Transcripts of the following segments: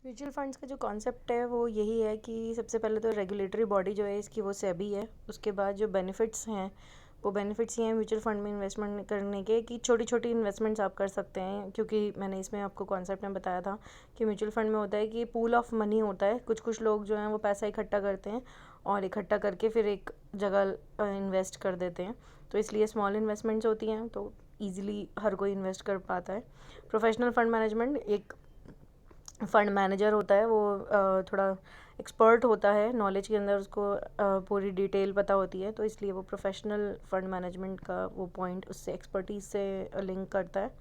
Mutual funds का जो concept है वो यही है कि सबसे पहले तो रेगुलेटरी बॉडी जो है इसकी वो सेबी है। उसके बाद जो बेनिफिट्स हैं वो बेनिफिट्स ये हैं म्यूचुअल फंड में इन्वेस्टमेंट करने के कि छोटी छोटी इन्वेस्टमेंट्स आप कर सकते हैं, क्योंकि मैंने इसमें आपको कॉन्सेप्ट में बताया था कि म्यूचुअल फंड में होता है कि पूल ऑफ मनी होता है। कुछ कुछ लोग जो हैं वो पैसा इकट्ठा करते हैं और इकट्ठा करके फिर एक जगह इन्वेस्ट कर देते हैं, तो इसलिए स्मॉल इन्वेस्टमेंट्स होती हैं तो ईजिली हर कोई इन्वेस्ट कर पाता है। प्रोफेशनल फंड मैनेजमेंट, एक फंड मैनेजर होता है वो थोड़ा एक्सपर्ट होता है नॉलेज के अंदर, उसको पूरी डिटेल पता होती है, तो इसलिए वो प्रोफेशनल फंड मैनेजमेंट का वो पॉइंट उससे एक्सपर्टीज से लिंक करता है।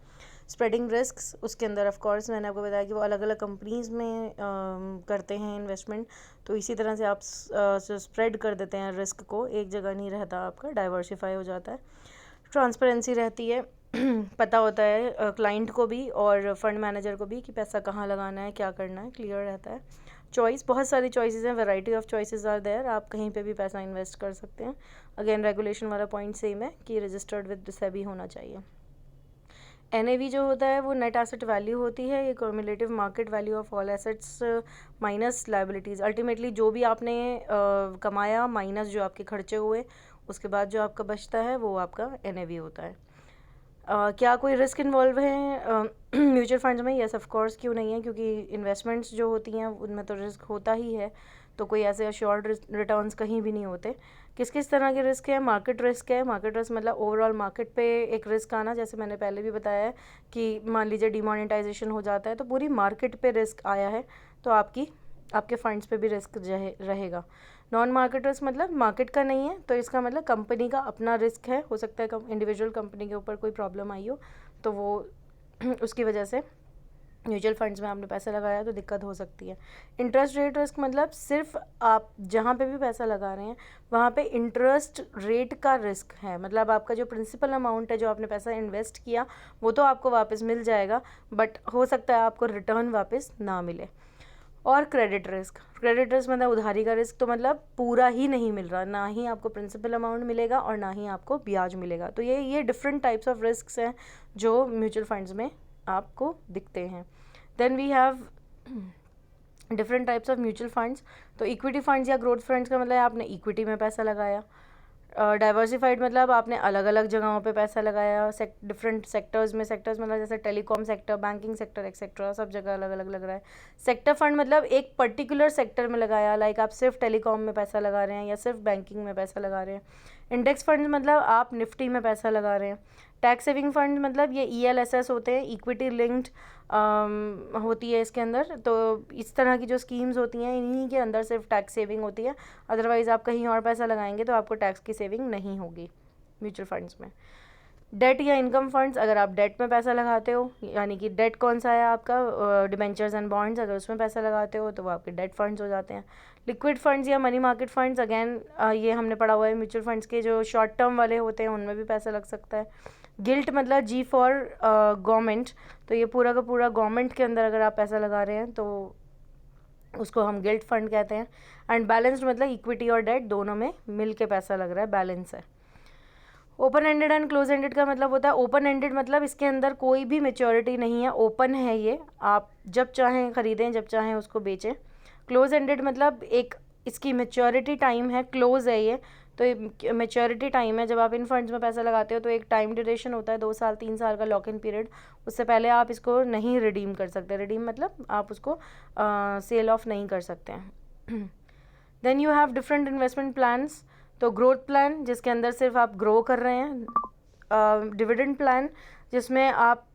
स्प्रेडिंग रिस्क्स, उसके अंदर ऑफ कोर्स मैंने आपको बताया कि वो अलग अलग कंपनीज़ में करते हैं इन्वेस्टमेंट, तो इसी तरह से आप स्प्रेड कर देते हैं रिस्क को, एक जगह नहीं रहता, आपका डाइवर्सिफाई हो जाता है। ट्रांसपेरेंसी रहती है पता होता है क्लाइंट को भी और फंड मैनेजर को भी कि पैसा कहाँ लगाना है, क्या करना है, क्लियर रहता है। चॉइस, बहुत सारी चॉइसेस हैं, variety of choices are there, आप कहीं पे भी पैसा इन्वेस्ट कर सकते हैं। अगेन रेगुलेशन वाला पॉइंट सेम है कि रजिस्टर्ड विद सेबी होना चाहिए। NAV जो होता है वो नेट एसेट वैल्यू होती है, ये cumulative market value of all assets minus liabilities. Ultimately जो भी आपने कमाया माइनस जो आपके खर्चे हुए, उसके बाद जो आपका बचता है वो आपका NAV होता है। क्या कोई रिस्क इन्वॉल्व है म्यूचुअल फंड्स में? यस ऑफ कोर्स, क्यों नहीं है, क्योंकि इन्वेस्टमेंट्स जो होती हैं उनमें तो रिस्क होता ही है, तो कोई ऐसे अश्योर्ड रिटर्न्स कहीं भी नहीं होते। किस किस तरह के रिस्क है? मार्केट रिस्क है। मार्केट रिस्क मतलब ओवरऑल मार्केट पे एक रिस्क आना, जैसे मैंने पहले भी बताया है कि मान लीजिए डिमोनेटाइजेशन हो जाता है तो पूरी मार्केट पे रिस्क आया है, तो आपके फंड्स पे भी रिस्क रहेगा। नॉन मार्केट रिस्क मतलब मार्केट का नहीं है, तो इसका मतलब कंपनी का अपना रिस्क है, हो सकता है इंडिविजुअल कंपनी के ऊपर कोई प्रॉब्लम आई हो तो वो उसकी वजह से म्यूचुअल फंड्स में आपने पैसा लगाया तो दिक्कत हो सकती है। इंटरेस्ट रेट रिस्क मतलब सिर्फ आप जहाँ पे भी पैसा लगा रहे हैं वहाँ पे इंटरेस्ट रेट का रिस्क है, मतलब आपका जो प्रिंसिपल अमाउंट है जो आपने पैसा इन्वेस्ट किया वो तो आपको वापस मिल जाएगा, बट हो सकता है आपको रिटर्न वापस ना मिले। और क्रेडिट रिस्क, क्रेडिट रिस्क मतलब उधारी का रिस्क, तो मतलब पूरा ही नहीं मिल रहा, ना ही आपको प्रिंसिपल अमाउंट मिलेगा और ना ही आपको ब्याज मिलेगा, तो ये डिफरेंट टाइप्स ऑफ रिस्क हैं जो म्यूचुअल फंड्स में आपको दिखते हैं। Then we have different types of mutual funds. तो इक्विटी फंड्स या ग्रोथ फंड्स का मतलब आपने इक्विटी में पैसा लगाया। डाइवर्सिफाइड मतलब आपने अलग अलग जगहों पे पैसा लगाया, डिफरेंट सेक्टर्स में, सेक्टर्स मतलब जैसे telecom sector, banking sector etcetera, सब जगह अलग अलग लग रहा है। सेक्टर फंड मतलब एक पर्टिकुलर सेक्टर में लगाया, लाइक आप सिर्फ टेलीकॉम में पैसा लगा रहे हैं या सिर्फ बैंकिंग में पैसा लगा रहे हैं। इंडेक्स फंड मतलब आप निफ्टी में पैसा लगा रहे हैं। टैक्स सेविंग फंड मतलब ये ELSS होते हैं, इक्विटी लिंक्ड होती है इसके अंदर, तो इस तरह की जो स्कीम्स होती हैं इन्हीं के अंदर सिर्फ टैक्स सेविंग होती है, अदरवाइज़ आप कहीं और पैसा लगाएंगे तो आपको टैक्स की सेविंग नहीं होगी म्यूचुअल फंड्स में। डेट या इनकम फंड्स, अगर आप डेट में पैसा लगाते हो, यानी कि डेट कौन सा है आपका, डिबेंचर्स एंड बॉन्ड्स, अगर उसमें पैसा लगाते हो तो वो आपके डेट फंड्स हो जाते हैं। लिक्विड फंड्स या मनी मार्केट फंड्स, अगेन ये हमने पढ़ा हुआ है म्यूचुअल फंड्स के जो शॉर्ट टर्म वाले होते हैं उनमें भी पैसा लग सकता है। गिल्ट मतलब G फॉर गवर्नमेंट, तो ये पूरा का पूरा गवर्नमेंट के अंदर अगर आप पैसा लगा रहे हैं तो उसको हम गिल्ट फंड कहते हैं। एंड बैलेंस्ड मतलब इक्विटी और डेट दोनों में मिल के पैसा लग रहा है, बैलेंस है। Open ended and close ended का मतलब होता है, ओपन एंडेड मतलब इसके अंदर कोई भी मेच्योरिटी नहीं है, ओपन है ये, आप जब चाहें खरीदें जब चाहें उसको बेचें। क्लोज एंडेड मतलब एक इसकी मेच्योरिटी टाइम है, क्लोज है ये, तो मेच्योरिटी टाइम है, जब आप इन फंड्स में पैसा लगाते हो तो एक टाइम ड्यूरेशन होता है 2 साल 3 साल का लॉक इन पीरियड, उससे पहले आप इसको नहीं रिडीम कर सकते। रिडीम मतलब आप उसको सेल ऑफ नहीं कर सकते हैं। Then you have different investment plans. तो ग्रोथ प्लान जिसके अंदर सिर्फ आप ग्रो कर रहे हैं, डिविडेंड प्लान जिसमें आप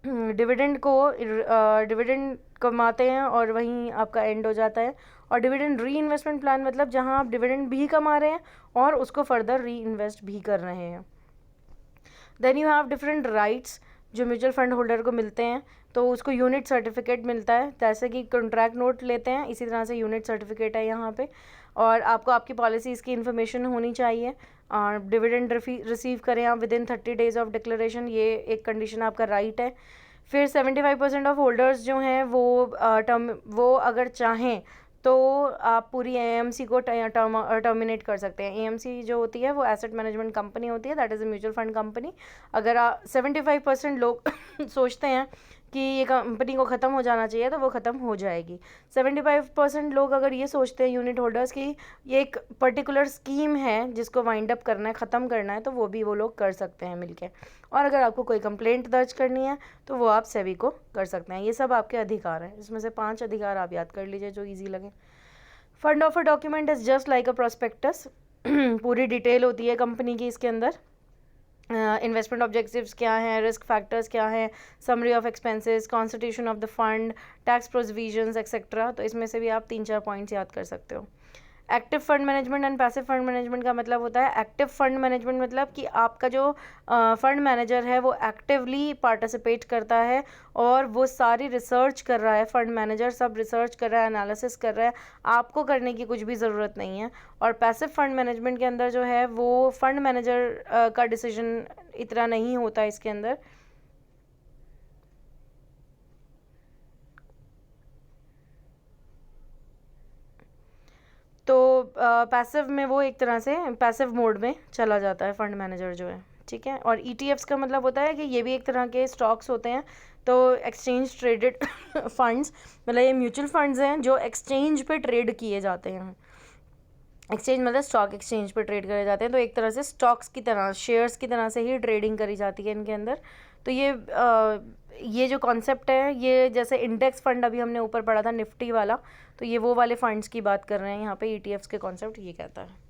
डिविडेंड कमाते हैं और वहीं आपका एंड हो जाता है, और डिविडेंड री इन्वेस्टमेंट प्लान मतलब जहां आप डिविडेंड भी कमा रहे हैं और उसको फर्दर री इन्वेस्ट भी कर रहे हैं। Then you have different rights जो म्यूचुअल फंड होल्डर को मिलते हैं, तो उसको यूनिट सर्टिफिकेट मिलता है, जैसे कि कॉन्ट्रैक्ट नोट लेते हैं इसी तरह से यूनिट सर्टिफिकेट है यहाँ पे, और आपको आपकी पॉलिसीज़ की इन्फॉर्मेशन होनी चाहिए, और डिविडेंड रिसीव करें आप with in 30 days of declaration, ये एक कंडीशन आपका राइट है। फिर 75% ऑफ होल्डर्स जो हैं वो अगर चाहें तो आप पूरी AMC को टर्मिनेट कर सकते हैं। AMC जो होती है वो एसेट मैनेजमेंट कंपनी होती है, that is a mutual fund company. अगर 75% लोग सोचते हैं कि ये कंपनी को ख़त्म हो जाना चाहिए तो वो ख़त्म हो जाएगी। 75% लोग अगर ये सोचते हैं यूनिट होल्डर्स कि ये एक पर्टिकुलर स्कीम है जिसको वाइंड अप करना है, ख़त्म करना है, तो वो लोग कर सकते हैं मिलके। और अगर आपको कोई कंप्लेंट दर्ज करनी है तो वो आप सेबी को कर सकते हैं। ये सब आपके अधिकार हैं, इसमें से 5 अधिकार आप याद कर लीजिए जो ईजी लगे। Fund offer document is just like a prospectus. पूरी डिटेल होती है कंपनी की इसके अंदर। इन्वेस्टमेंट ऑब्जेक्टिव्स क्या हैं, रिस्क फैक्टर्स क्या हैं, summary of expenses, constitution of the fund, tax provisions etcetera. तो इसमें से भी आप 3-4 पॉइंट्स याद कर सकते हो। Active fund management and passive fund management का मतलब होता है, एक्टिव फंड मैनेजमेंट मतलब कि आपका जो फंड मैनेजर है वो एक्टिवली पार्टिसिपेट करता है और वो सारी रिसर्च कर रहा है। फंड मैनेजर सब रिसर्च कर रहा है, एनालिसिस कर रहा है, आपको करने की कुछ भी ज़रूरत नहीं है। और पैसिव फंड मैनेजमेंट के अंदर जो है वो फंड मैनेजर का डिसीजन इतना नहीं होता इसके अंदर। तो पैसिव में वो एक तरह से पैसिव मोड में चला जाता है फंड मैनेजर जो है, ठीक है। और ETFs का मतलब होता है कि ये भी एक तरह के स्टॉक्स होते हैं। तो एक्सचेंज ट्रेडेड फंड्स, मतलब ये म्यूचुअल फंड्स हैं जो एक्सचेंज पे ट्रेड किए जाते हैं। एक्सचेंज मतलब स्टॉक एक्सचेंज पे ट्रेड करे जाते हैं, तो एक तरह से स्टॉक्स की तरह, शेयर्स की तरह से ही ट्रेडिंग करी जाती है इनके अंदर। तो ये जो कॉन्सेप्ट है, ये जैसे इंडेक्स फंड अभी हमने ऊपर पढ़ा था निफ्टी वाला, तो ये वो वाले फंड्स की बात कर रहे हैं यहाँ पे। ETFs के कॉन्सेप्ट ये कहता है।